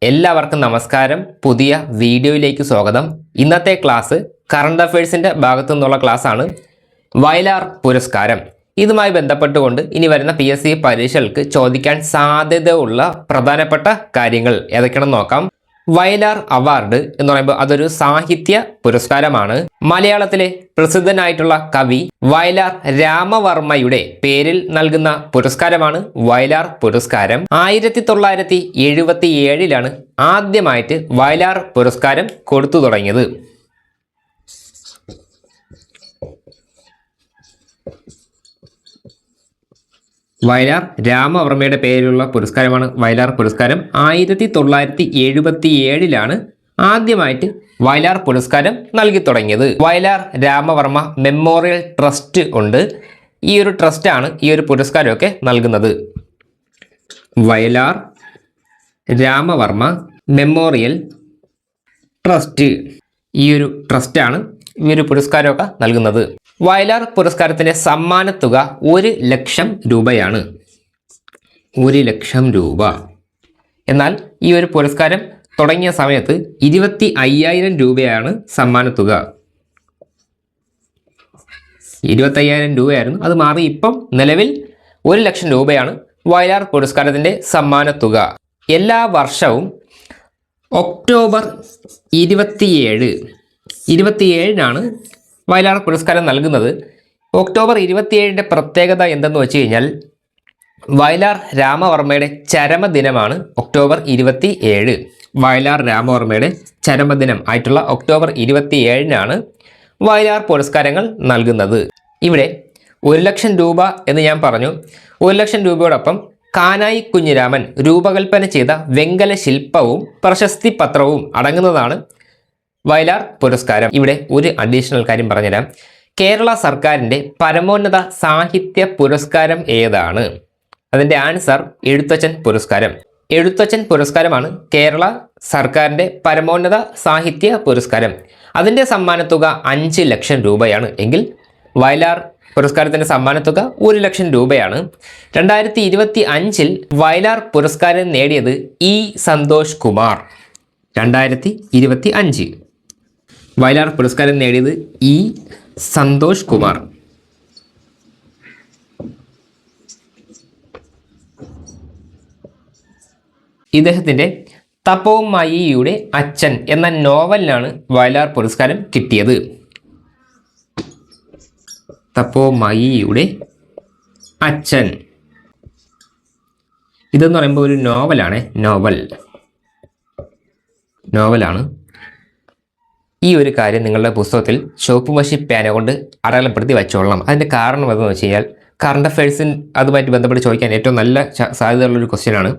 എല്ലാവർക്കും നമസ്കാരം. പുതിയ വീഡിയോയിലേക്ക് സ്വാഗതം. ഇന്നത്തെ ക്ലാസ് കറണ്ട് അഫയേഴ്സിന്റെ ഭാഗത്തു നിന്നുള്ള ക്ലാസ് ആണ്. വയലാർ പുരസ്കാരം ഇതുമായി ബന്ധപ്പെട്ടുകൊണ്ട് ഇനി വരുന്ന PSC പരീക്ഷകൾക്ക് ചോദിക്കാൻ സാധ്യതയുള്ള പ്രധാനപ്പെട്ട കാര്യങ്ങൾ ഏതൊക്കെയാണെന്ന് നോക്കാം. വയലാർ അവാർഡ് എന്ന് പറയുമ്പോൾ അതൊരു സാഹിത്യ പുരസ്കാരമാണ്. മലയാളത്തിലെ പ്രസിദ്ധനായിട്ടുള്ള കവി വയലാർ രാമവർമ്മയുടെ പേരിൽ നൽകുന്ന പുരസ്കാരമാണ് വയലാർ പുരസ്കാരം. 1977 ആദ്യമായിട്ട് വയലാർ പുരസ്കാരം കൊടുത്തു തുടങ്ങിയത്. വയലാർ രാമവർമ്മയുടെ പേരിലുള്ള പുരസ്കാരമാണ് വയലാർ പുരസ്കാരം. 1977 ആദ്യമായിട്ട് വയലാർ പുരസ്കാരം നൽകി തുടങ്ങിയത്. വയലാർ രാമവർമ്മ മെമ്മോറിയൽ ട്രസ്റ്റ് ഉണ്ട്. ഈ ഒരു ട്രസ്റ്റാണ് ഈ ഒരു പുരസ്കാരമൊക്കെ നൽകുന്നത്. വയലാർ രാമവർമ്മ മെമ്മോറിയൽ ട്രസ്റ്റ്, ഈ ഒരു ട്രസ്റ്റാണ് ഈ ഒരു പുരസ്കാരമൊക്കെ നൽകുന്നത്. വയലാർ പുരസ്കാരത്തിന്റെ സമ്മാനത്തുക 1 ലക്ഷം രൂപയാണ്. 1 ലക്ഷം രൂപ. എന്നാൽ ഈ ഒരു പുരസ്കാരം തുടങ്ങിയ സമയത്ത് 25,000 രൂപയാണ് സമ്മാനത്തുക. 25,000 രൂപയായിരുന്നു. അത് മാറി ഇപ്പം നിലവിൽ 1 ലക്ഷം രൂപയാണ് വയലാർ പുരസ്കാരത്തിന്റെ സമ്മാനത്തുക. എല്ലാ വർഷവും ഒക്ടോബർ 27 വയലാർ പുരസ്കാരം നൽകുന്നത്. ഒക്ടോബർ 27 പ്രത്യേകത എന്തെന്ന് വെച്ച് കഴിഞ്ഞാൽ വയലാർ രാമവർമ്മയുടെ ചരമദിനമാണ് ഒക്ടോബർ 27. വയലാർ രാമവർമ്മയുടെ ചരമദിനം ആയിട്ടുള്ള ഒക്ടോബർ 27 വയലാർ പുരസ്കാരങ്ങൾ നൽകുന്നത്. ഇവിടെ 1 ലക്ഷം രൂപ എന്ന് ഞാൻ പറഞ്ഞു. 1 ലക്ഷം രൂപയോടൊപ്പം കാനായി കുഞ്ഞിരാമൻ രൂപകൽപ്പന ചെയ്ത വെങ്കല ശില്പവും പ്രശസ്തി പത്രവും അടങ്ങുന്നതാണ് വയലാർ പുരസ്കാരം. ഇവിടെ ഒരു അഡീഷണൽ കാര്യം പറഞ്ഞുതരാം. കേരള സർക്കാരിൻ്റെ പരമോന്നത സാഹിത്യ പുരസ്കാരം ഏതാണ്? അതിൻ്റെ ആൻസർ എഴുത്തച്ഛൻ പുരസ്കാരം. എഴുത്തച്ഛൻ പുരസ്കാരമാണ് കേരള സർക്കാരിൻ്റെ പരമോന്നത സാഹിത്യ പുരസ്കാരം. അതിൻ്റെ സമ്മാനത്തുക 5 ലക്ഷം രൂപയാണ്. എങ്കിൽ വയലാർ പുരസ്കാരത്തിൻ്റെ സമ്മാനത്തുക 1 ലക്ഷം രൂപയാണ്. 2025 വയലാർ പുരസ്കാരം നേടിയത് E. സന്തോഷ് കുമാർ. 2025 വയലാർ പുരസ്കാരം നേടിയത് E. സന്തോഷ് കുമാർ. ഇദ്ദേഹത്തിൻ്റെ തപോമയിയുടെ അച്ഛൻ എന്ന നോവലിനാണ് വയലാർ പുരസ്കാരം കിട്ടിയത്. തപോമയിയുടെ അച്ഛൻ ഇതെന്ന് പറയുമ്പോൾ ഒരു നോവലാണ്. നോവലാണ്. ഈ ഒരു കാര്യം നിങ്ങളുടെ പുസ്തകത്തിൽ ചുവപ്പ് മഷി പേന കൊണ്ട് അടയാളപ്പെടുത്തി വെച്ചോളണം. അതിൻ്റെ കാരണം എന്താണെന്ന് വെച്ച് കഴിഞ്ഞാൽ കറണ്ട് അഫയേഴ്സിന് അതുമായിട്ട് ബന്ധപ്പെട്ട് ചോദിക്കാൻ ഏറ്റവും നല്ല സാധ്യതയുള്ളൊരു ക്വസ്റ്റ്യനാണ്.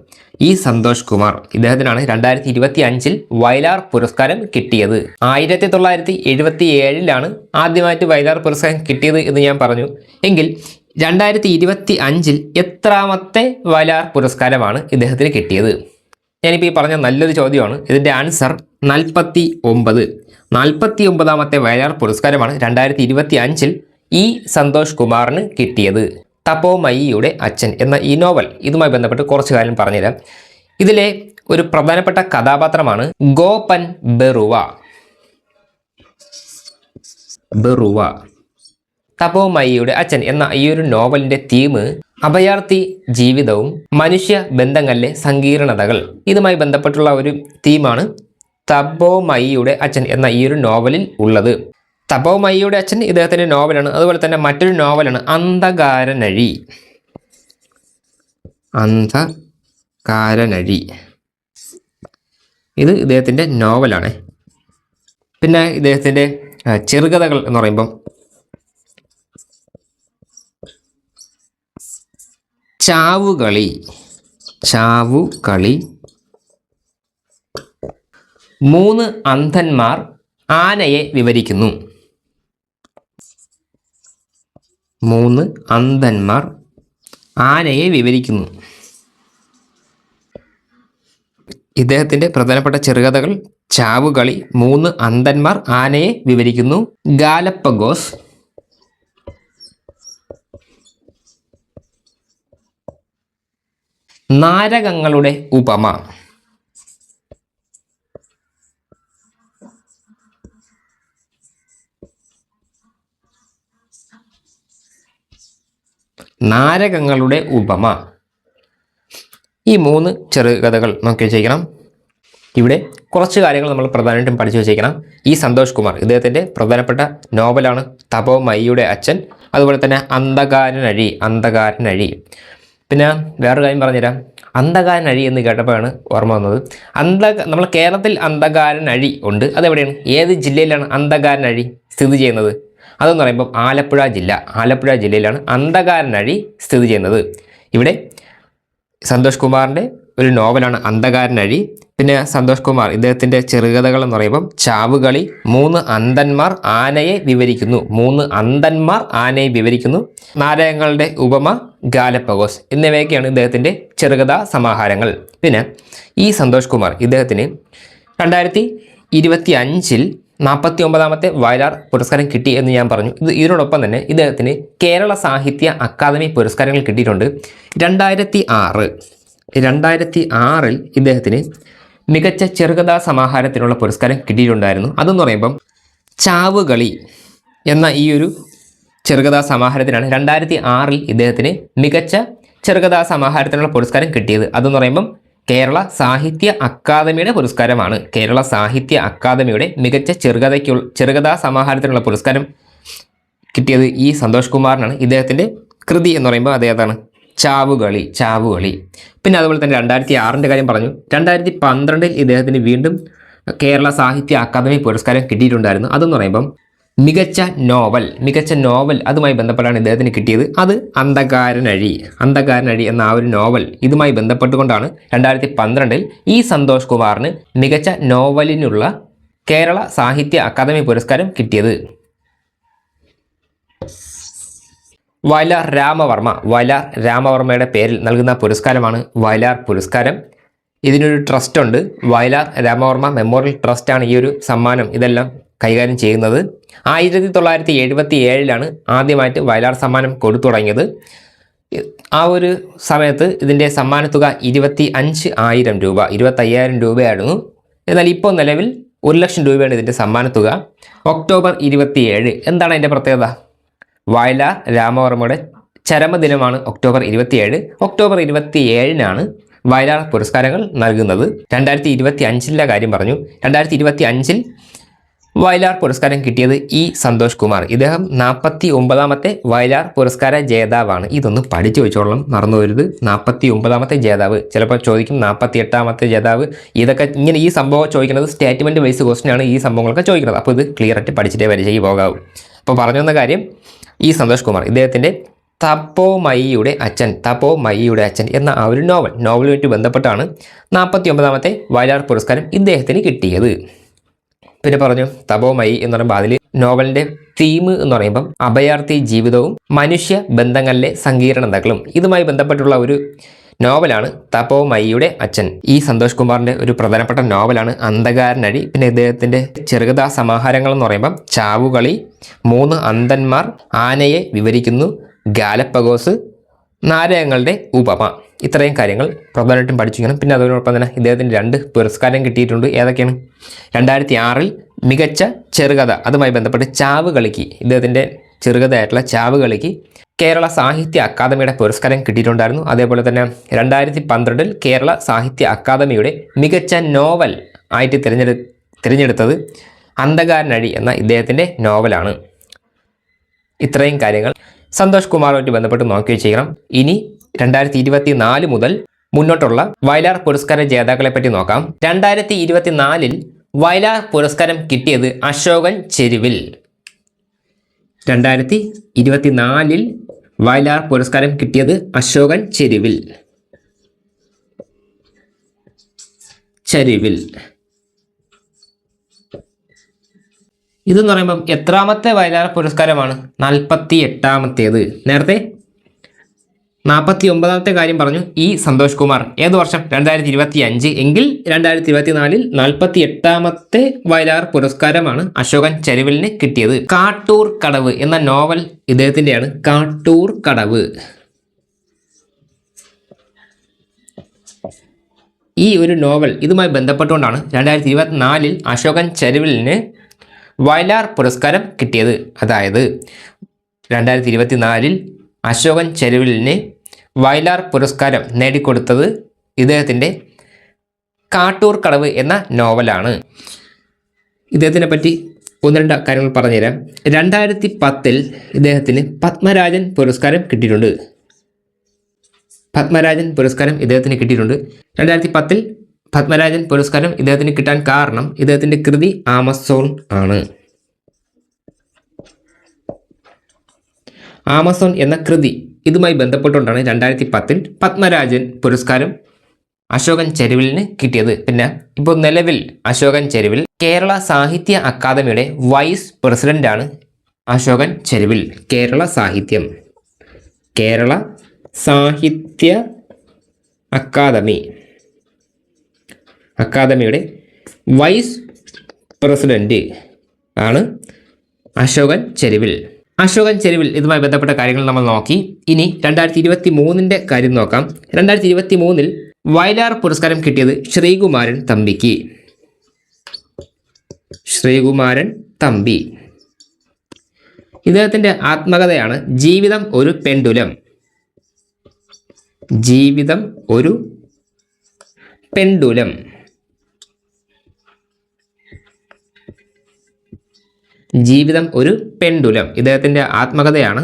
E. സന്തോഷ് കുമാർ ഇദ്ദേഹത്തിനാണ് 2025 വയലാർ പുരസ്കാരം കിട്ടിയത്. 1977 ആദ്യമായിട്ട് വയലാർ പുരസ്കാരം കിട്ടിയത് എന്ന് ഞാൻ പറഞ്ഞു. എങ്കിൽ 2025 എത്രാമത്തെ വയലാർ പുരസ്കാരമാണ് ഇദ്ദേഹത്തിന് കിട്ടിയത്? ഞാനിപ്പോൾ ഈ പറഞ്ഞ നല്ലൊരു ചോദ്യമാണ്. ഇതിൻ്റെ ആൻസർ 49. 49ാമത്തെ വയലാർ പുരസ്കാരമാണ് 2025 E. സന്തോഷ് കുമാറിന് കിട്ടിയത്. തപോമയിയുടെ അച്ഛൻ എന്ന ഈ നോവൽ, ഇതുമായി ബന്ധപ്പെട്ട് കുറച്ച് കാര്യം പറഞ്ഞുതരാം. ഇതിലെ ഒരു പ്രധാനപ്പെട്ട കഥാപാത്രമാണ് ഗോപൻ ബറുവ. തപോമയിയുടെ അച്ഛൻ എന്ന ഈ ഒരു നോവലിന്റെ തീം അഭയാർത്ഥി ജീവിതവും മനുഷ്യ ബന്ധങ്ങളിലെ സങ്കീർണതകൾ, ഇതുമായി ബന്ധപ്പെട്ടുള്ള ഒരു തീമാണ് തപോമയിയുടെ അച്ഛൻ എന്ന ഈ ഒരു നോവലിൽ ഉള്ളത്. തപോമയിയുടെ അച്ഛൻ ഇദ്ദേഹത്തിൻ്റെ നോവലാണ്. അതുപോലെ തന്നെ മറ്റൊരു നോവലാണ് അന്ധകാരനഴി. ഇത് ഇദ്ദേഹത്തിൻ്റെ നോവലാണ്. പിന്നെ ഇദ്ദേഹത്തിൻ്റെ ചെറുകഥകൾ എന്ന് പറയുമ്പം ചാവുകളി, 3 അന്ധന്മാർ ആനയെ വിവരിക്കുന്നു. 3 അന്ധന്മാർ ആനയെ വിവരിക്കുന്നു. ഇദ്ദേഹത്തിൻ്റെ പ്രധാനപ്പെട്ട ചെറുകഥകൾ ചാവുകളി, 3 അന്ധന്മാർ ആനയെ വിവരിക്കുന്നു, ഗാലപ്പഗോസ്, നാരകങ്ങളുടെ ഉപമ, നാരകങ്ങളുടെ ഉപമ. ഈ 3 ചെറുകഥകൾ നോക്കി വെച്ചേക്കണം. ഇവിടെ കുറച്ച് കാര്യങ്ങൾ നമ്മൾ പ്രധാനമായിട്ടും പഠിച്ചു വെച്ചേക്കണം. ഈ സന്തോഷ് കുമാർ ഇദ്ദേഹത്തിൻ്റെ പ്രധാനപ്പെട്ട നോവലാണ് തപോമയിയുടെ അച്ഛൻ. അതുപോലെ തന്നെ അന്ധകാരനഴി. പിന്നെ വേറൊരു കാര്യം പറഞ്ഞുതരാം. അന്ധകാരനഴി എന്ന് കേട്ടപ്പോഴാണ് ഓർമ്മ വന്നത്. നമ്മൾ കേരളത്തിൽ അന്ധകാരനഴി ഉണ്ട്. അതെവിടെയാണ്, ഏത് ജില്ലയിലാണ് അന്ധകാരനഴി സ്ഥിതി ചെയ്യുന്നത്? അതെന്ന് പറയുമ്പോൾ ആലപ്പുഴ ജില്ലയിലാണ് അന്ധകാരനഴി സ്ഥിതി ചെയ്യുന്നത്. ഇവിടെ സന്തോഷ് കുമാറിൻ്റെ ഒരു നോവലാണ് അന്ധകാരനഴി. പിന്നെ സന്തോഷ് കുമാർ ഇദ്ദേഹത്തിൻ്റെ ചെറുകഥകൾ എന്ന് പറയുമ്പം ചാവുകളി, 3 അന്ധന്മാർ ആനയെ വിവരിക്കുന്നു, നാരകങ്ങളുടെ ഉപമ, ഗാലപ്പഗോസ് എന്നിവയൊക്കെയാണ് ഇദ്ദേഹത്തിൻ്റെ ചെറുകഥാ സമാഹാരങ്ങൾ. പിന്നെ ഈ സന്തോഷ് കുമാർ ഇദ്ദേഹത്തിന് 2025 49ാമത്തെ വയലാർ പുരസ്കാരം കിട്ടി എന്ന് ഞാൻ പറഞ്ഞു. ഇതിനോടൊപ്പം തന്നെ ഇദ്ദേഹത്തിന് കേരള സാഹിത്യ അക്കാദമി പുരസ്കാരങ്ങൾ കിട്ടിയിട്ടുണ്ട്. 2006 ഇദ്ദേഹത്തിന് മികച്ച ചെറുകഥാ സമാഹാരത്തിനുള്ള പുരസ്കാരം കിട്ടിയിട്ടുണ്ടായിരുന്നു. അതെന്ന് പറയുമ്പം ചാവുകളി എന്ന ഈ ഒരു ചെറുകഥാ സമാഹാരത്തിനാണ് 2006 ഇദ്ദേഹത്തിന് മികച്ച ചെറുകഥാ സമാഹാരത്തിനുള്ള പുരസ്കാരം കിട്ടിയത്. അതെന്ന് പറയുമ്പം കേരള സാഹിത്യ അക്കാദമിയുടെ പുരസ്കാരമാണ്. കേരള സാഹിത്യ അക്കാദമിയുടെ മികച്ച ചെറുകഥാ സമാഹാരത്തിനുള്ള പുരസ്കാരം കിട്ടിയത് ഈ സന്തോഷ് കുമാറിനാണ്. ഇദ്ദേഹത്തിൻ്റെ കൃതി എന്ന് പറയുമ്പോൾ അതേതാണ്, ചാവുകളി. പിന്നെ അതുപോലെ തന്നെ 2006 കാര്യം പറഞ്ഞു. 2012 ഇദ്ദേഹത്തിന് വീണ്ടും കേരള സാഹിത്യ അക്കാദമി പുരസ്കാരം കിട്ടിയിട്ടുണ്ടായിരുന്നു. അതെന്ന് പറയുമ്പം മികച്ച നോവൽ അതുമായി ബന്ധപ്പെട്ടാണ് ഇദ്ദേഹത്തിന് കിട്ടിയത്. അത് അന്ധകാരനഴി എന്ന ആ ഒരു നോവൽ ഇതുമായി ബന്ധപ്പെട്ടുകൊണ്ടാണ് 2012 ഈ സന്തോഷ് കുമാറിന് മികച്ച നോവലിനുള്ള കേരള സാഹിത്യ അക്കാദമി പുരസ്കാരം കിട്ടിയത്. വയലാർ രാമവർമ്മയുടെ പേരിൽ നൽകുന്ന പുരസ്കാരമാണ് വയലാർ പുരസ്കാരം. ഇതിനൊരു ട്രസ്റ്റ് ഉണ്ട്. വയലാർ രാമവർമ്മ മെമ്മോറിയൽ ട്രസ്റ്റാണ് ഈ ഒരു സമ്മാനം ഇതെല്ലാം കൈകാര്യം ചെയ്യുന്നത്. 1977 ആദ്യമായിട്ട് വയലാർ സമ്മാനം കൊടുത്തു തുടങ്ങിയത്. ആ ഒരു സമയത്ത് ഇതിൻ്റെ സമ്മാനത്തുക 25,000 രൂപയായിരുന്നു. എന്നാൽ ഇപ്പോൾ നിലവിൽ 1,00,000 രൂപയാണ് ഇതിൻ്റെ സമ്മാനത്തുക. ഒക്ടോബർ 27 എന്താണ് അതിൻ്റെ പ്രത്യേകത? വയലാർ രാമവർമ്മയുടെ ചരമദിനമാണ് ഒക്ടോബർ 27. ഒക്ടോബർ 27 വയലാർ പുരസ്കാരങ്ങൾ നൽകുന്നത്. 2025 കാര്യം പറഞ്ഞു. 2025 വയലാർ പുരസ്കാരം കിട്ടിയത് ഈ സന്തോഷ് കുമാർ. ഇദ്ദേഹം 49ാമത്തെ വയലാർ പുരസ്കാര ജേതാവാണ്. ഇതൊന്ന് പഠിച്ചു വെച്ചോളണം, മറന്നു വരരുത്. 49ാമത്തെ ജേതാവ്. ചിലപ്പോൾ ചോദിക്കും 48ാമത്തെ ജേതാവ്. ഇതൊക്കെ ഇങ്ങനെ ഈ സംഭവം ചോദിക്കുന്നത് സ്റ്റേറ്റ്മെൻറ്റ് വൈസ് ക്വസ്റ്റ്യനാണ് ഈ സംഭവങ്ങളൊക്കെ ചോദിക്കുന്നത്. അപ്പോൾ ഇത് ക്ലിയറായിട്ട് പഠിച്ചിട്ടേ പരീക്ഷയ്ക്ക് പോകാവൂ. അപ്പോൾ പറഞ്ഞു വന്ന കാര്യം, ഈ സന്തോഷ് കുമാർ ഇദ്ദേഹത്തിൻ്റെ തപോമയിയുടെ അച്ഛൻ എന്ന ആ ഒരു നോവലുമായിട്ട് ബന്ധപ്പെട്ടാണ് 49ാമത്തെ വയലാർ പുരസ്കാരം ഇദ്ദേഹത്തിന് കിട്ടിയത്. പിന്നെ പറഞ്ഞു തപോമയി എന്ന് പറയുമ്പോൾ അതിൽ നോവലിൻ്റെ തീം എന്ന് പറയുമ്പം അഭയാർത്ഥി ജീവിതവും മനുഷ്യ ബന്ധങ്ങളിലെ സങ്കീർണതകളും ഇതുമായി ബന്ധപ്പെട്ടുള്ള ഒരു നോവലാണ് തപോമയിയുടെ അച്ഛൻ. ഈ സന്തോഷ് കുമാറിൻ്റെ ഒരു പ്രധാനപ്പെട്ട നോവലാണ് അന്ധകാരനഴി. പിന്നെ ഇദ്ദേഹത്തിൻ്റെ ചെറുകഥാ സമാഹാരങ്ങൾ എന്ന് പറയുമ്പം ചാവുകളി, 3 അന്ധന്മാർ ആനയെ വിവരിക്കുന്നു, ഗാലപ്പഗോസ്, നാരകങ്ങളുടെ ഉപമ. ഇത്രയും കാര്യങ്ങൾ പ്രധാനമായിട്ടും പഠിച്ചിരിക്കണം. പിന്നെ അതോടൊപ്പം തന്നെ ഇദ്ദേഹത്തിന് 2 പുരസ്കാരം കിട്ടിയിട്ടുണ്ട്. ഏതൊക്കെയാണ്? 2006 മികച്ച ചെറുകഥ അതുമായി ബന്ധപ്പെട്ട് ചാവുകളിക്ക്, ഇദ്ദേഹത്തിൻ്റെ ചെറുകഥയായിട്ടുള്ള ചാവുകളിക്ക് കേരള സാഹിത്യ അക്കാദമിയുടെ പുരസ്കാരം കിട്ടിയിട്ടുണ്ടായിരുന്നു. അതേപോലെ തന്നെ 2012 കേരള സാഹിത്യ അക്കാദമിയുടെ മികച്ച നോവൽ ആയിട്ട് തിരഞ്ഞെടുത്തത് അന്ധകാരനഴി എന്ന ഇദ്ദേഹത്തിൻ്റെ നോവലാണ്. ഇത്രയും കാര്യങ്ങൾ സന്തോഷ് കുമാറുമായിട്ട് ബന്ധപ്പെട്ട് നോക്കി വെച്ചിരിക്കണം. ഇനി 2024 മുതൽ മുന്നോട്ടുള്ള വയലാർ പുരസ്കാര ജേതാക്കളെ പറ്റി നോക്കാം. 2024 വയലാർ പുരസ്കാരം കിട്ടിയത് അശോകൻ ചെരുവിൽ. 2024 വയലാർ പുരസ്കാരം കിട്ടിയത് അശോകൻ ചെരുവിൽ. ഇതെന്ന് പറയുമ്പം എത്രാമത്തെ വയലാർ പുരസ്കാരമാണ്? 48ാമത്തേത്. നേരത്തെ 49ാമത്തെ കാര്യം പറഞ്ഞു ഈ സന്തോഷ് കുമാർ. ഏത് വർഷം? 2025. എങ്കിൽ 2024 48ാമത്തെ വയലാർ പുരസ്കാരമാണ് അശോകൻ ചെരുവിലിന് കിട്ടിയത്. കാട്ടൂർ കടവ് എന്ന നോവൽ ഇദ്ദേഹത്തിൻ്റെയാണ്. കാട്ടൂർ കടവ്. ഈ ഒരു നോവൽ ഇതുമായി ബന്ധപ്പെട്ടുകൊണ്ടാണ് 2024 അശോകൻ ചെരുവിലിന് വയലാർ പുരസ്കാരം കിട്ടിയത്. അതായത് 2024 അശോകൻ ചെരുവിലിന് വയലാർ പുരസ്കാരം നേടിക്കൊടുത്തത് ഇദ്ദേഹത്തിൻ്റെ കാട്ടൂർ കടവ് എന്ന നോവലാണ്. ഇദ്ദേഹത്തിനെ പറ്റി ഒന്ന് രണ്ട് കാര്യങ്ങൾ പറഞ്ഞുതരാം. 2010 ഇദ്ദേഹത്തിന് പത്മരാജൻ പുരസ്കാരം കിട്ടിയിട്ടുണ്ട്. പത്മരാജൻ പുരസ്കാരം ഇദ്ദേഹത്തിന് കിട്ടിയിട്ടുണ്ട്. 2010 പത്മരാജൻ പുരസ്കാരം ഇദ്ദേഹത്തിന് കിട്ടാൻ കാരണം ഇദ്ദേഹത്തിൻ്റെ കൃതി ആമസോൺ ആണ്. ആമസോൺ എന്ന കൃതി ഇതുമായി ബന്ധപ്പെട്ടുകൊണ്ടാണ് 2010 പത്മരാജൻ പുരസ്കാരം അശോകൻ ചെരുവിലിന് കിട്ടിയത്. പിന്നെ ഇപ്പോൾ നിലവിൽ അശോകൻ ചെരുവിൽ കേരള സാഹിത്യ അക്കാദമിയുടെ വൈസ് പ്രസിഡന്റാണ് അശോകൻ ചെരുവിൽ. കേരള സാഹിത്യ അക്കാദമിയുടെ വൈസ് പ്രസിഡന്റ് ആണ് അശോകൻ ചെരുവിൽ. അശോകൻ ചെരുവിൽ ഇതുമായി ബന്ധപ്പെട്ട കാര്യങ്ങൾ നമ്മൾ നോക്കി. ഇനി 2023 കാര്യം നോക്കാം. 2023 വയലാർ പുരസ്കാരം കിട്ടിയത് ശ്രീകുമാരൻ തമ്പിക്ക്. ശ്രീകുമാരൻ തമ്പി ഇദ്ദേഹത്തിൻ്റെ ആത്മകഥയാണ് ജീവിതം ഒരു പെൻഡുലം. ജീവിതം ഒരു പെൻഡുലം. ജീവിതം ഒരു പെൻഡുലം ഇദ്ദേഹത്തിൻ്റെ ആത്മകഥയാണ്.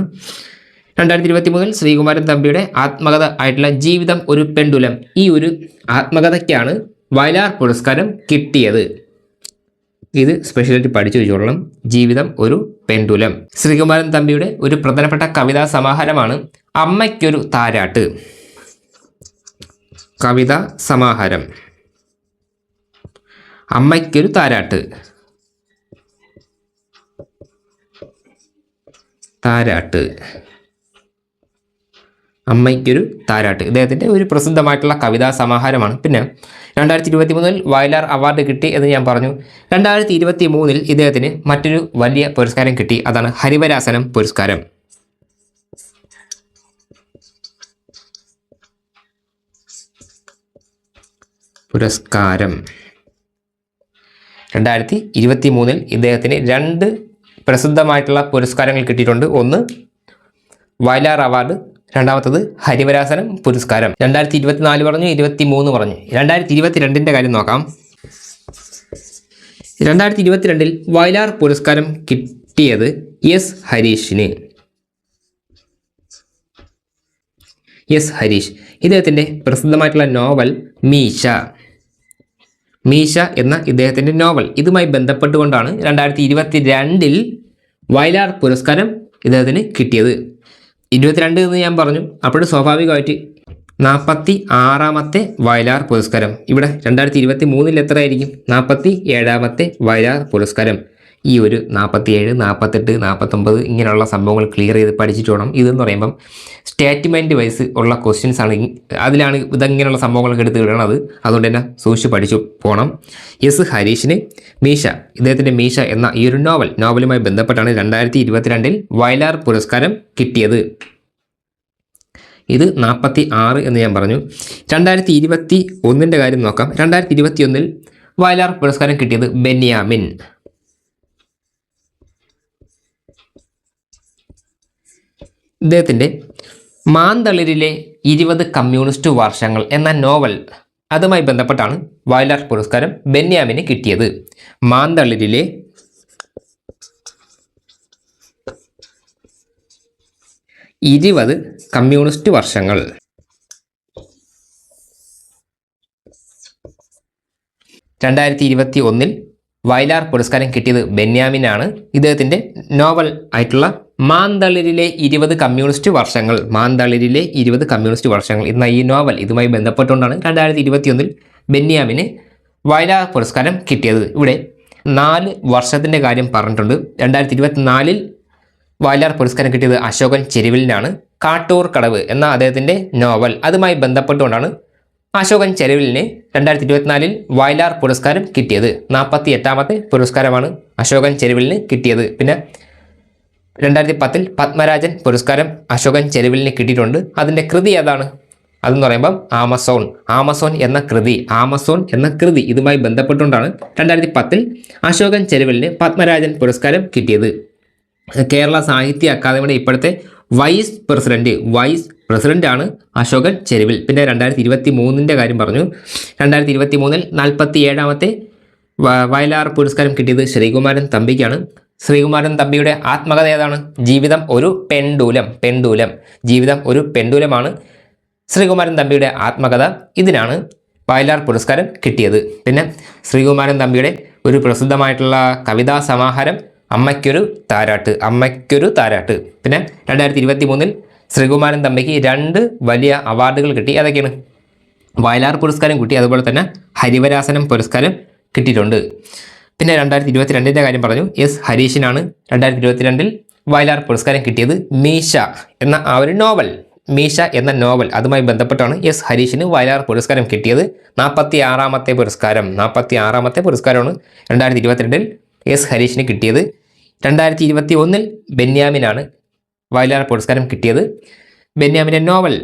2023 ശ്രീകുമാരൻ തമ്പിയുടെ ആത്മകഥ ആയിട്ടുള്ള ജീവിതം ഒരു പെൻഡുലം, ഈ ഒരു ആത്മകഥയ്ക്കാണ് വയലാർ പുരസ്കാരം കിട്ടിയത്. ഇത് സ്പെഷ്യലായിട്ട് പഠിച്ചു വെച്ചോളണം. ജീവിതം ഒരു പെൻഡുലം ശ്രീകുമാരൻ തമ്പിയുടെ ഒരു പ്രധാനപ്പെട്ട കവിതാ സമാഹാരമാണ് അമ്മയ്ക്കൊരു താരാട്ട്. കവിതാ സമാഹാരം അമ്മയ്ക്കൊരു താരാട്ട്. അമ്മയ്ക്കൊരു താരാട്ട് ഇദ്ദേഹത്തിൻ്റെ ഒരു പ്രസിദ്ധമായിട്ടുള്ള കവിതാ സമാഹാരമാണ്. പിന്നെ 2023 വയലാർ അവാർഡ് കിട്ടി എന്ന് ഞാൻ പറഞ്ഞു. 2023 ഇദ്ദേഹത്തിന് മറ്റൊരു വലിയ പുരസ്കാരം കിട്ടി. അതാണ് ഹരിവരാസനം പുരസ്കാരം. പുരസ്കാരം 2023 ഇദ്ദേഹത്തിന് 2 പ്രസിദ്ധമായിട്ടുള്ള പുരസ്കാരങ്ങൾ കിട്ടിയിട്ടുണ്ട്. ഒന്ന് വയലാർ അവാർഡ്, രണ്ടാമത്തത് ഹരിവരാസനം പുരസ്കാരം. 2024 പറഞ്ഞു, 2023 പറഞ്ഞു. 2022 കാര്യം നോക്കാം. 2022 വയലാർ പുരസ്കാരം കിട്ടിയത് എസ് ഹരീഷിന്. എസ് ഹരീഷ് ഇദ്ദേഹത്തിൻ്റെ പ്രസിദ്ധമായിട്ടുള്ള നോവൽ മീശ എന്ന ഇദ്ദേഹത്തിൻ്റെ നോവൽ ഇതുമായി ബന്ധപ്പെട്ടുകൊണ്ടാണ് 2022 വയലാർ പുരസ്കാരം ഇദ്ദേഹത്തിന് കിട്ടിയത്. 22 എന്ന് ഞാൻ പറഞ്ഞു. അപ്പോൾ സ്വാഭാവികമായിട്ട് 46ാമത്തെ വയലാർ പുരസ്കാരം. ഇവിടെ 2023 എത്രയായിരിക്കും? 47ാമത്തെ വയലാർ പുരസ്കാരം. ഈ ഒരു 47, 48, 49 ഇങ്ങനെയുള്ള സംഭവങ്ങൾ ക്ലിയർ ചെയ്ത് പഠിച്ചിട്ട് വേണം. ഇതെന്ന് പറയുമ്പം സ്റ്റേറ്റ്മെൻറ്റ് വൈസ് ഉള്ള ക്വസ്റ്റ്യൻസ് ആണ്. അതിലാണ് ഇതങ്ങനെയുള്ള സംഭവങ്ങളൊക്കെ എടുത്ത് വിടണത്. അതുകൊണ്ട് തന്നെ സൂക്ഷിച്ച് പഠിച്ചു പോകണം. എസ് ഹരീഷിന് ഇദ്ദേഹത്തിൻ്റെ മീശ എന്ന ഈ ഒരു നോവലുമായി ബന്ധപ്പെട്ടാണ് 2022 വയലാർ പുരസ്കാരം കിട്ടിയത്. ഇത് 46 എന്ന് ഞാൻ പറഞ്ഞു. 2021 കാര്യം നോക്കാം. 2021 വയലാർ പുരസ്കാരം കിട്ടിയത് ബെന്യാമിൻ. ഇദ്ദേഹത്തിൻ്റെ മാന്തളിരിലെ 20 കമ്മ്യൂണിസ്റ്റ് വർഷങ്ങൾ എന്ന നോവൽ അതുമായി ബന്ധപ്പെട്ടാണ് വയലാർ പുരസ്കാരം ബെന്യാമിന് കിട്ടിയത്. മാന്തളിരിലെ 20 കമ്മ്യൂണിസ്റ്റ് വർഷങ്ങൾ. 2021 വയലാർ പുരസ്കാരം കിട്ടിയത് ബെന്യാമിനാണ്. ഇദ്ദേഹത്തിൻ്റെ നോവൽ ആയിട്ടുള്ള മാന്തളിരിലെ 20 കമ്മ്യൂണിസ്റ്റ് വർഷങ്ങൾ. മാന്തളിരിലെ 20 കമ്മ്യൂണിസ്റ്റ് വർഷങ്ങൾ എന്ന ഈ നോവൽ ഇതുമായി ബന്ധപ്പെട്ടുകൊണ്ടാണ് 2021 ബെന്യാമിന് വയലാർ പുരസ്കാരം കിട്ടിയത്. ഇവിടെ 4 വർഷത്തിൻ്റെ കാര്യം പറഞ്ഞിട്ടുണ്ട്. 2024 വയലാർ പുരസ്കാരം കിട്ടിയത് അശോകൻ ചെരുവിലിനാണ്. കാട്ടൂർ കടവ് എന്ന അദ്ദേഹത്തിൻ്റെ നോവൽ അതുമായി ബന്ധപ്പെട്ടുകൊണ്ടാണ് അശോകൻ ചെരുവിലിന് 2024 വയലാർ പുരസ്കാരം കിട്ടിയത്. 48ാമത്തെ പുരസ്കാരമാണ് അശോകൻ ചെരുവിലിന് കിട്ടിയത്. പിന്നെ 2010 പത്മരാജൻ പുരസ്കാരം അശോകൻ ചെരുവിലിന് കിട്ടിയിട്ടുണ്ട്. അതിൻ്റെ കൃതി ഏതാണ്? അതെന്ന് പറയുമ്പം ആമസോൺ എന്ന കൃതി ഇതുമായി ബന്ധപ്പെട്ടുകൊണ്ടാണ് 2010 അശോകൻ ചെരുവിലിന് പത്മരാജൻ പുരസ്കാരം കിട്ടിയത്. കേരള സാഹിത്യ അക്കാദമിയുടെ ഇപ്പോഴത്തെ വൈസ് പ്രസിഡന്റ് ആണ് അശോകൻ ചെരുവിൽ. പിന്നെ 2023 കാര്യം പറഞ്ഞു. 2023 47ാമത്തെ വയലാർ പുരസ്കാരം കിട്ടിയത് ശ്രീകുമാരൻ തമ്പിക്കാണ്. ശ്രീകുമാരൻ തമ്പിയുടെ ആത്മകഥ ഏതാണ്? ജീവിതം ഒരു പെണ്ടൂലം. ജീവിതം ഒരു പെണ്ടൂലമാണ് ശ്രീകുമാരൻ തമ്പിയുടെ ആത്മകഥ. ഇതിനാണ് വയലാർ പുരസ്കാരം കിട്ടിയത്. പിന്നെ ശ്രീകുമാരൻ തമ്പിയുടെ ഒരു പ്രസിദ്ധമായിട്ടുള്ള കവിതാ സമാഹാരം അമ്മയ്ക്കൊരു താരാട്ട്. പിന്നെ 2023 ശ്രീകുമാരൻ തമ്പിക്ക് 2 വലിയ അവാർഡുകൾ കിട്ടി. അതൊക്കെയാണ് വയലാർ പുരസ്കാരം കിട്ടി, അതുപോലെ തന്നെ ഹരിവരാസനം പുരസ്കാരം കിട്ടിയിട്ടുണ്ട്. പിന്നെ 2022 കാര്യം പറഞ്ഞു. എസ് ഹരീഷിനാണ് 2022 വയലാർ പുരസ്കാരം കിട്ടിയത്. മീശ എന്ന ആ ഒരു നോവൽ, അതുമായി ബന്ധപ്പെട്ടാണ് എസ് ഹരീഷിന് വയലാർ പുരസ്കാരം കിട്ടിയത്. 46ാമത്തെ പുരസ്കാരമാണ് 2022 എസ് ഹരീഷിന് കിട്ടിയത്. 2021 ബെന്യാമിനാണ് വയലാർ പുരസ്കാരം കിട്ടിയത്. ബെന്യാമിൻ്റെ നോവൽ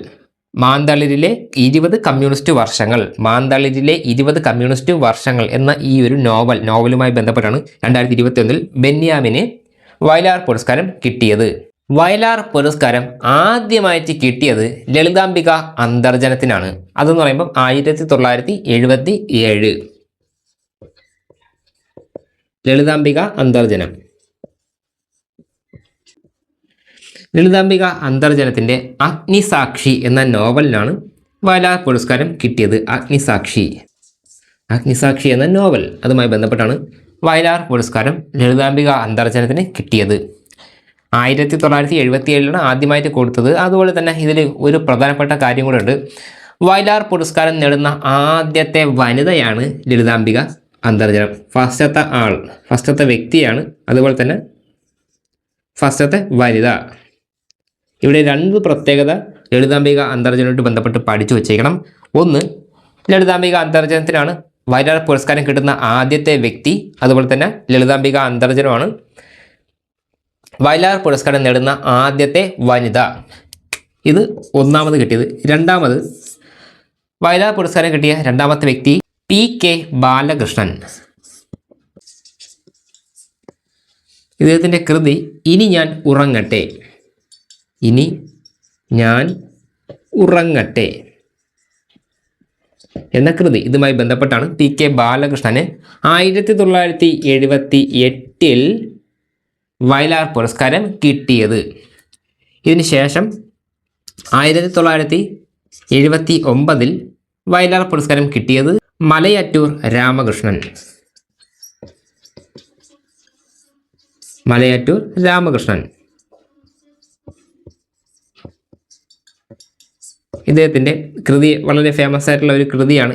മാന്തളിരിലെ 20 കമ്മ്യൂണിസ്റ്റ് വർഷങ്ങൾ എന്ന ഈ ഒരു നോവലുമായി ബന്ധപ്പെട്ടാണ് 2021 ബെന്യാമിന് വയലാർ പുരസ്കാരം കിട്ടിയത്. വയലാർ പുരസ്കാരം ആദ്യമായിട്ട് കിട്ടിയത് ലളിതാംബിക അന്തർജനത്തിനാണ്. അതെന്ന് പറയുമ്പോൾ 1977 ലളിതാംബിക അന്തർജനത്തിൻ്റെ അഗ്നിസാക്ഷി എന്ന നോവലിനാണ് വയലാർ പുരസ്കാരം കിട്ടിയത്. അഗ്നിസാക്ഷി എന്ന നോവൽ, അതുമായി ബന്ധപ്പെട്ടാണ് വയലാർ പുരസ്കാരം ലളിതാംബിക അന്തർജനത്തിന് കിട്ടിയത്. 1977 ആദ്യമായിട്ട് കൊടുത്തത്. അതുപോലെ തന്നെ ഇതിൽ ഒരു പ്രധാനപ്പെട്ട കാര്യം കൂടെ ഉണ്ട്. വയലാർ പുരസ്കാരം നേടുന്ന ആദ്യത്തെ വനിതയാണ് ലളിതാംബിക അന്തർജനം. ഫസ്റ്റത്തെ വ്യക്തിയാണ്, അതുപോലെ തന്നെ ഫസ്റ്റത്തെ വനിത. ഇവിടെ 2 പ്രത്യേകത ലളിതാംബിക അന്തർജനവുമായിട്ട് ബന്ധപ്പെട്ട് പഠിച്ചു വച്ചേക്കണം. ഒന്ന്, ലളിതാംബിക അന്തർജനത്തിനാണ് വയലാർ പുരസ്കാരം കിട്ടുന്ന ആദ്യത്തെ വ്യക്തി, അതുപോലെ തന്നെ ലളിതാംബിക അന്തർജനമാണ് വയലാർ പുരസ്കാരം നേടുന്ന ആദ്യത്തെ വനിത. ഇത് ഒന്നാമത് കിട്ടിയത്. രണ്ടാമത്, വയലാർ പുരസ്കാരം കിട്ടിയ രണ്ടാമത്തെ വ്യക്തി PK ബാലകൃഷ്ണൻ. ഇദ്ദേഹത്തിൻ്റെ കൃതി ഇനി ഞാൻ ഉറങ്ങട്ടെ എന്ന കൃതി. ഇതുമായി ബന്ധപ്പെട്ടാണ് PK ബാലകൃഷ്ണന് 1978 വയലാർ പുരസ്കാരം കിട്ടിയത്. ഇതിന് ശേഷം 1979 വയലാർ പുരസ്കാരം കിട്ടിയത് മലയാറ്റൂർ രാമകൃഷ്ണൻ. ഇദ്ദേഹത്തിൻ്റെ കൃതി വളരെ ഫേമസ് ആയിട്ടുള്ള ഒരു കൃതിയാണ്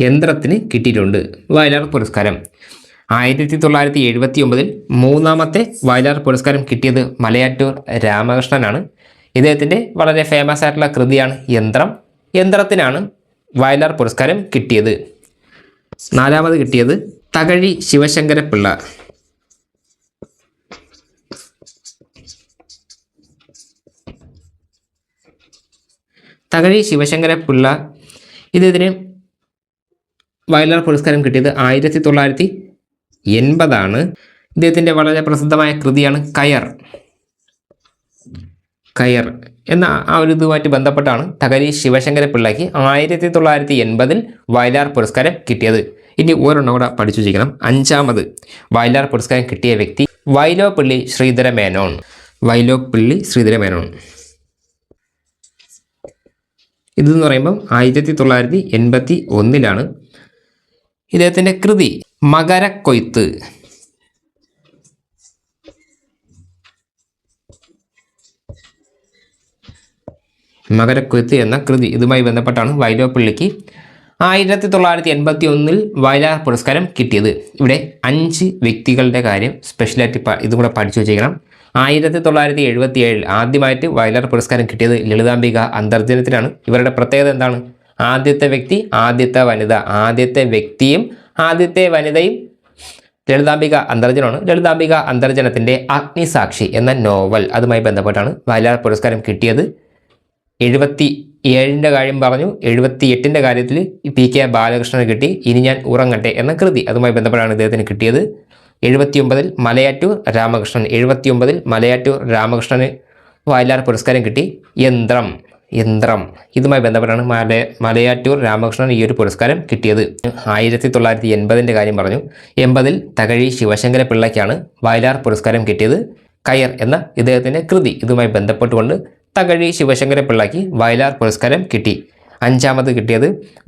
യന്ത്രത്തിന് കിട്ടിയിട്ടുണ്ട് വയലാർ പുരസ്കാരം. 1979 മൂന്നാമത്തെ വയലാർ പുരസ്കാരം കിട്ടിയത് മലയാറ്റൂർ രാമകൃഷ്ണനാണ്. ഇദ്ദേഹത്തിൻ്റെ വളരെ ഫേമസ് ആയിട്ടുള്ള കൃതിയാണ് യന്ത്രത്തിനാണ് വയലാർ പുരസ്കാരം കിട്ടിയത്. നാലാമത് കിട്ടിയത് തകഴി ശിവശങ്കരപ്പിള്ള. ഇദ്ദേഹത്തിന് വയലാർ പുരസ്കാരം കിട്ടിയത് 1980. ഇദ്ദേഹത്തിൻ്റെ വളരെ പ്രസിദ്ധമായ കൃതിയാണ് കയർ എന്ന ആ ഒരു ഇതുമായിട്ട് ബന്ധപ്പെട്ടാണ് തകഴി ശിവശങ്കരപ്പിള്ളയ്ക്ക് 1980 വയലാർ പുരസ്കാരം കിട്ടിയത്. ഇനി ഒരെണ്ണം കൂടെ പഠിച്ചു വയ്ക്കണം. 5ാമത് വയലാർ പുരസ്കാരം കിട്ടിയ വ്യക്തി വൈലോപ്പിള്ളി ശ്രീധര മേനോൻ. ഇതെന്ന് പറയുമ്പം 1981 ഇദ്ദേഹത്തിൻ്റെ കൃതി മകരക്കൊയ്ത്ത്. എന്ന കൃതി. ഇതുമായി ബന്ധപ്പെട്ടാണ് വൈലോപ്പിള്ളിക്ക് 1981 വയലാർ പുരസ്കാരം കിട്ടിയത്. ഇവിടെ 5 വ്യക്തികളുടെ കാര്യം സ്പെഷ്യലായിട്ട് ഇതും കൂടെ പഠിച്ചു വച്ചേക്കണം. 1977 ആദ്യമായിട്ട് വയലാർ പുരസ്കാരം കിട്ടിയത് ലളിതാംബിക അന്തർജനത്തിനാണ്. ഇവരുടെ പ്രത്യേകത എന്താണ്? ആദ്യത്തെ വ്യക്തി, ആദ്യത്തെ വനിത. ആദ്യത്തെ വ്യക്തിയും ആദ്യത്തെ വനിതയും ലളിതാംബിക അന്തർജനമാണ്. ലളിതാംബിക അന്തർജനത്തിൻ്റെ അഗ്നിസാക്ഷി എന്ന നോവൽ, അതുമായി ബന്ധപ്പെട്ടാണ് വയലാർ പുരസ്കാരം കിട്ടിയത്. 77 കാര്യം പറഞ്ഞു. 78 കാര്യത്തിൽ PK ബാലകൃഷ്ണന് കിട്ടി ഇനി ഞാൻ ഉറങ്ങട്ടെ എന്ന കൃതി. അതുമായി ബന്ധപ്പെട്ടാണ് ഇദ്ദേഹത്തിന് കിട്ടിയത്. 79-ൽ മലയാറ്റൂർ രാമകൃഷ്ണൻ 79-ൽ മലയാറ്റൂർ രാമകൃഷ്ണന് വയലാർ പുരസ്കാരം കിട്ടി. യന്ത്രം ഇതുമായി ബന്ധപ്പെട്ടാണ് മലയാറ്റൂർ രാമകൃഷ്ണൻ ഈ ഒരു പുരസ്കാരം കിട്ടിയത്. 1980-ൻ്റെ കാര്യം പറഞ്ഞു. 80-ൽ തകഴി ശിവശങ്കര പിള്ളയ്ക്കാണ് വയലാർ പുരസ്കാരം കിട്ടിയത്. കയർ എന്ന ഇദ്ദേഹത്തിൻ്റെ കൃതി ഇതുമായി ബന്ധപ്പെട്ടുകൊണ്ട് തകഴി ശിവശങ്കര പിള്ളയ്ക്ക് വയലാർ പുരസ്കാരം കിട്ടി. 5ാമത് കിട്ടിയത്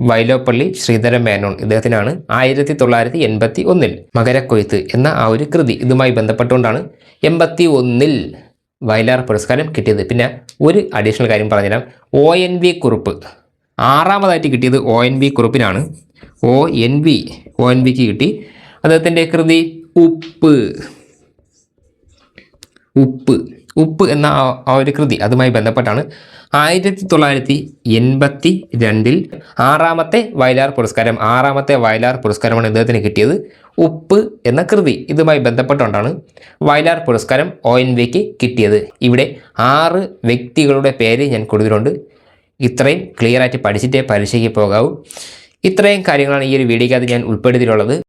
വൈലോപ്പള്ളി ശ്രീധരൻ മേനോൻ, ഇദ്ദേഹത്തിനാണ് 1981-ൽ മകരക്കൊയ്ത്ത് എന്ന ആ ഒരു കൃതി ഇതുമായി ബന്ധപ്പെട്ടുകൊണ്ടാണ് 81-ൽ വയലാർ പുരസ്കാരം കിട്ടിയത്. പിന്നെ ഒരു അഡീഷണൽ കാര്യം പറഞ്ഞുതരാം. ONV കുറുപ്പ് 6ാമതായിട്ട് കിട്ടിയത് ONV കുറുപ്പിനാണ്. ONVക്ക് കിട്ടി. അദ്ദേഹത്തിൻ്റെ കൃതി ഉപ്പ് എന്ന ആ ഒരു കൃതി അതുമായി ബന്ധപ്പെട്ടാണ് 1982-ൽ 6ാമത്തെ വയലാർ പുരസ്കാരമാണ് ഇദ്ദേഹത്തിന് കിട്ടിയത്. ഉപ്പ് എന്ന കൃതി ഇതുമായി ബന്ധപ്പെട്ടുകൊണ്ടാണ് വയലാർ പുരസ്കാരം ONVക്ക് കിട്ടിയത്. ഇവിടെ 6 വ്യക്തികളുടെ പേര് ഞാൻ കൊടുത്തിട്ടുണ്ട്. ഇത്രയും ക്ലിയറായിട്ട് പഠിച്ചിട്ടേ പരീക്ഷയ്ക്ക് പോകാവൂ. ഇത്രയും കാര്യങ്ങളാണ് ഈ ഒരു വീഡിയോക്കകത്ത് ഞാൻ ഉൾപ്പെടുത്തിയിട്ടുള്ളത്.